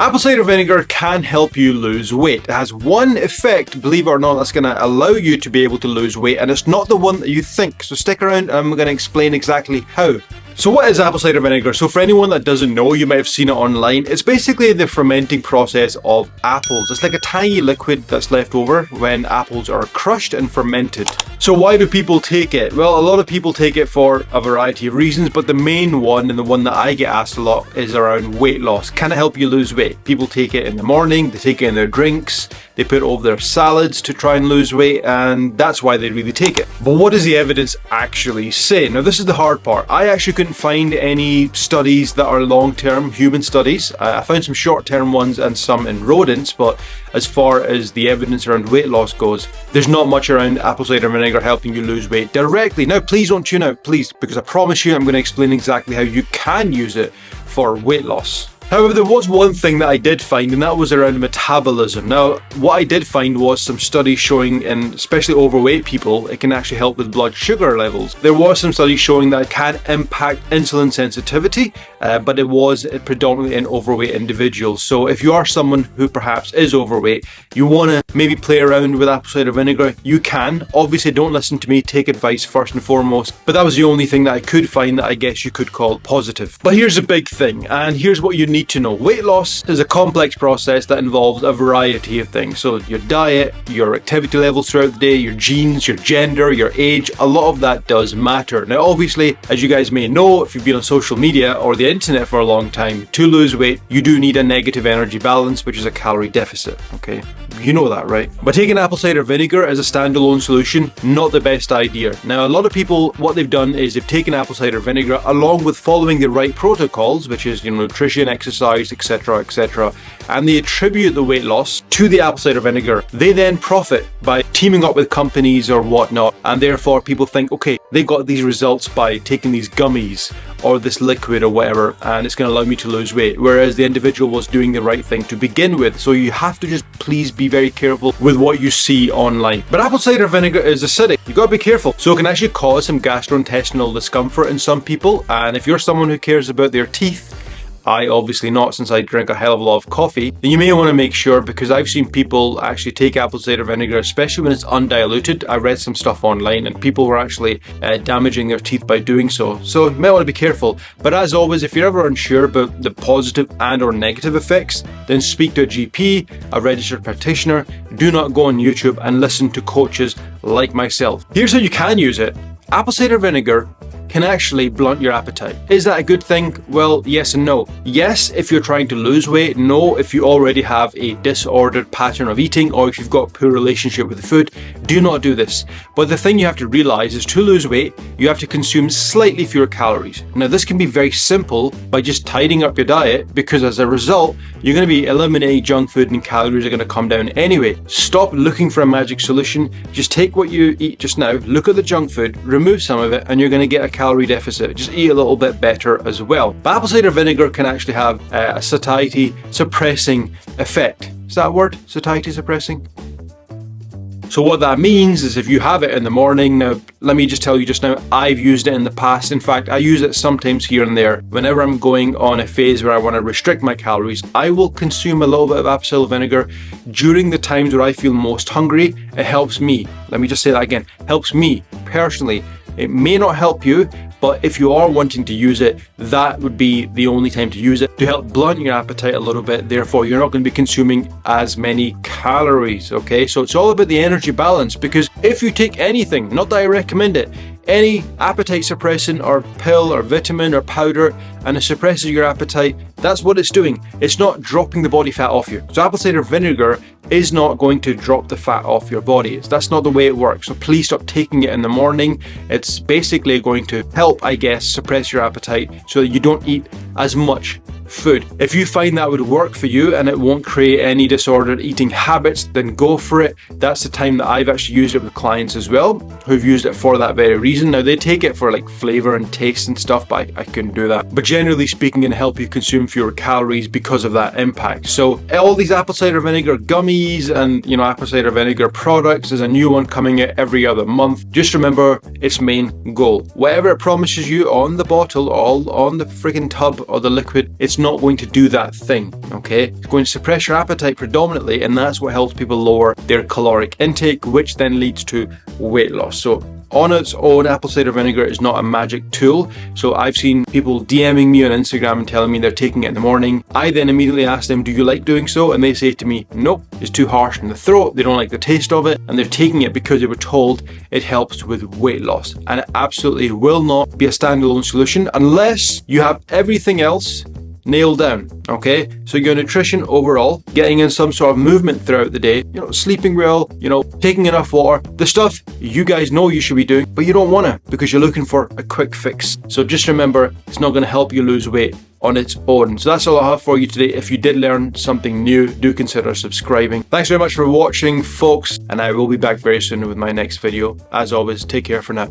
Apple cider vinegar can help you lose weight. It has one effect, believe it or not, that's going to allow you to be able to lose weight, and it's not the one that you think. So stick around, I'm going to explain exactly how. So what is apple cider vinegar? So for anyone that doesn't know, you might have seen it online. It's basically the fermenting process of apples. It's like a tiny liquid that's left over when apples are crushed and fermented. So why do people take it? Well, a lot of people take it for a variety of reasons, but the main one, and the one that I get asked a lot, is around weight loss. Can it help you lose weight? People take it in the morning, they take it in their drinks, they put it over their salads to try and lose weight, and that's why they really take it. But what does the evidence actually say? Now, this is the hard part. I actually couldn't find any studies that are long-term human studies. I found some short-term ones and some in rodents, but as far as the evidence around weight loss goes, there's not much around apple cider vinegar helping you lose weight directly. Now, please don't tune out, please, because I promise you I'm going to explain exactly how you can use it for weight loss. However, there was one thing that I did find, and that was around metabolism. Now, what I did find was some studies showing, in especially overweight people, it can actually help with blood sugar levels. There was some studies showing that it can impact insulin sensitivity, but it was predominantly in overweight individuals. So if you are someone who perhaps is overweight, you want to maybe play around with apple cider vinegar, you can. Obviously, don't listen to me, take advice first and foremost. But that was the only thing that I could find that I guess you could call positive. But here's a big thing, and here's what you need to know. Weight loss is a complex process that involves a variety of things. So your diet, your activity levels throughout the day, your genes, your gender, your age, a lot of that does matter. Now, obviously, as you guys may know, if you've been on social media or the internet for a long time, to lose weight, you do need a negative energy balance, which is a calorie deficit, okay? You know that, right? But taking apple cider vinegar as a standalone solution, not the best idea. Now, a lot of people, what they've done is they've taken apple cider vinegar along with following the right protocols, which is, nutrition, exercise, etc., etc., and they attribute the weight loss to the apple cider vinegar. They then profit by teaming up with companies or whatnot, and therefore people think, okay, they got these results by taking these gummies or this liquid or whatever, and it's going to allow me to lose weight, whereas the individual was doing the right thing to begin with. So you have to just please be very careful with what you see online. But apple cider vinegar is acidic. You got to be careful. So it can actually cause some gastrointestinal discomfort in some people, and if you're someone who cares about their teeth, I obviously not, since I drink a hell of a lot of coffee, then you may want to make sure, because I've seen people actually take apple cider vinegar, especially when it's undiluted. I read some stuff online and people were actually damaging their teeth by doing so. So you might want to be careful. But as always, if you're ever unsure about the positive and or negative effects, then speak to a GP, a registered practitioner. Do not go on YouTube and listen to coaches like myself. Here's how you can use it. Apple cider vinegar can actually blunt your appetite. Is that a good thing? Well, yes and no. Yes, if you're trying to lose weight. No, if you already have a disordered pattern of eating, or if you've got a poor relationship with the food. Do not do this. But the thing you have to realize is, to lose weight, you have to consume slightly fewer calories. Now, this can be very simple by just tidying up your diet, because as a result, you're going to be eliminating junk food and calories are going to come down anyway. Stop looking for a magic solution. Just take what you eat just now, look at the junk food, remove some of it, and you're going to get a calorie deficit. Just eat a little bit better as well. But apple cider vinegar can actually have a satiety suppressing effect. Is that a word? Satiety suppressing? So what that means is, if you have it in the morning, now let me just tell you just now, I've used it in the past. In fact, I use it sometimes here and there. Whenever I'm going on a phase where I want to restrict my calories, I will consume a little bit of apple cider vinegar during the times where I feel most hungry. It helps me. Let me just say that again. Helps me personally. It may not help you, but if you are wanting to use it, that would be the only time to use it, to help blunt your appetite a little bit. Therefore, you're not going to be consuming as many calories, okay? So it's all about the energy balance, because if you take anything, not that I recommend it, any appetite suppressant or pill or vitamin or powder, and it suppresses your appetite, that's what it's doing. It's not dropping the body fat off you. So apple cider vinegar is not going to drop the fat off your body. That's not the way it works. So please stop taking it in the morning. It's basically going to help, I guess, suppress your appetite so that you don't eat as much food. If you find that would work for you and it won't create any disordered eating habits, then go for it. That's the time that I've actually used it with clients as well, who've used it for that very reason. Now, they take it for like flavor and taste and stuff, but I couldn't do that. But generally speaking, it can help you consume fewer calories because of that impact. So all these apple cider vinegar gummies and, apple cider vinegar products, there's a new one coming out every other month. Just remember its main goal. Whatever it promises you on the bottle or on the friggin' tub or the liquid, it's not going to do that thing, okay? It's going to suppress your appetite predominantly, and that's what helps people lower their caloric intake, which then leads to weight loss. So on its own, apple cider vinegar is not a magic tool. So I've seen people DMing me on Instagram and telling me they're taking it in the morning. I then immediately ask them, do you like doing so? And they say to me, nope, it's too harsh in the throat. They don't like the taste of it. And they're taking it because they were told it helps with weight loss. And it absolutely will not be a standalone solution unless you have everything else nailed down, okay? So your nutrition overall, getting in some sort of movement throughout the day, sleeping well, taking enough water, the stuff you guys know you should be doing, but you don't want to because you're looking for a quick fix. So just remember, it's not going to help you lose weight on its own. So that's all I have for you today. If you did learn something new, do consider subscribing. Thanks very much for watching, folks, and I will be back very soon with my next video. As always, take care for now.